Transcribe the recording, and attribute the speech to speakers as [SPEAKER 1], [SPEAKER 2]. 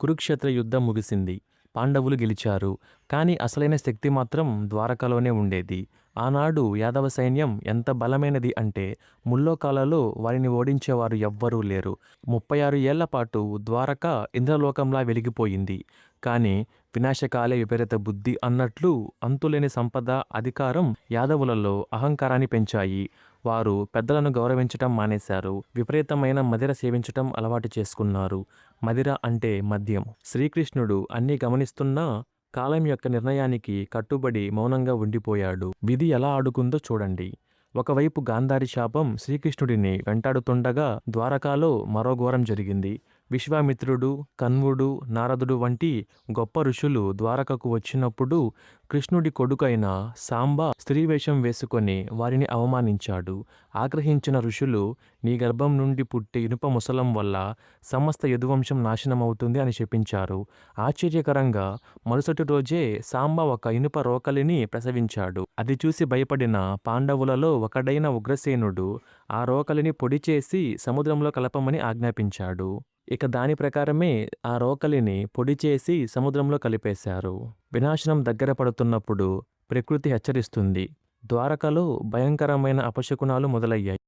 [SPEAKER 1] కురుక్షేత్ర యుద్ధం ముగిసింది. పాండవులు గెలిచారు. కానీ అసలైన శక్తి మాత్రం ద్వారకలోనే ఉండేది. ఆనాడు యాదవ సైన్యం ఎంత బలమైనది అంటే ముల్లోకాలలో వారిని ఓడించేవారు ఎవ్వరూ లేరు. 36 ఏళ్ల పాటు ద్వారక ఇంద్రలోకంలా వెలిగిపోయింది. కానీ వినాశకాలే విపరీత బుద్ధి అన్నట్లు అంతులేని సంపద, అధికారం యాదవులలో అహంకారాన్ని పెంచాయి. వారు పెద్దలను గౌరవించటం మానేశారు. విపరీతమైన మదిర సేవించటం అలవాటు చేసుకున్నారు. మదిర అంటే మద్యం. శ్రీకృష్ణుడు అన్నీ గమనిస్తున్నా కాలం యొక్క నిర్ణయానికి కట్టుబడి మౌనంగా ఉండిపోయాడు. విధి ఎలా ఆడుకుందో చూడండి. ఒకవైపు గాంధారి శాపం శ్రీకృష్ణుడిని వెంటాడుతుండగా ద్వారకాలో మరో ఘోరం జరిగింది. విశ్వామిత్రుడు, కన్వుడు, నారదుడు వంటి గొప్ప ఋషులు ద్వారకకు వచ్చినప్పుడు కృష్ణుడి కొడుకైన సాంబ స్త్రీవేషం వేసుకొని వారిని అవమానించాడు. ఆగ్రహించిన ఋషులు, నీ గర్భం నుండి పుట్టే ఇనుప ముసలం వల్ల సమస్త యదువంశం నాశనమవుతుంది అని శపించారు. ఆశ్చర్యకరంగా మరుసటి రోజే సాంబ ఒక ఇనుప రోకలిని ప్రసవించాడు. అది చూసి భయపడిన పాండవులలో ఒకడైన ఉగ్రసేనుడు ఆ రోకలిని పొడి చేసి సముద్రంలో కలపమని ఆజ్ఞాపించాడు. ఇక దాని ప్రకారమే ఆ రోకలిని పొడి చేసి సముద్రంలో కలిపేశారు. వినాశనం దగ్గర పడుతున్నప్పుడు ప్రకృతి హెచ్చరిస్తుంది. ద్వారకలో భయంకరమైన అపశకునాలు మొదలయ్యాయి.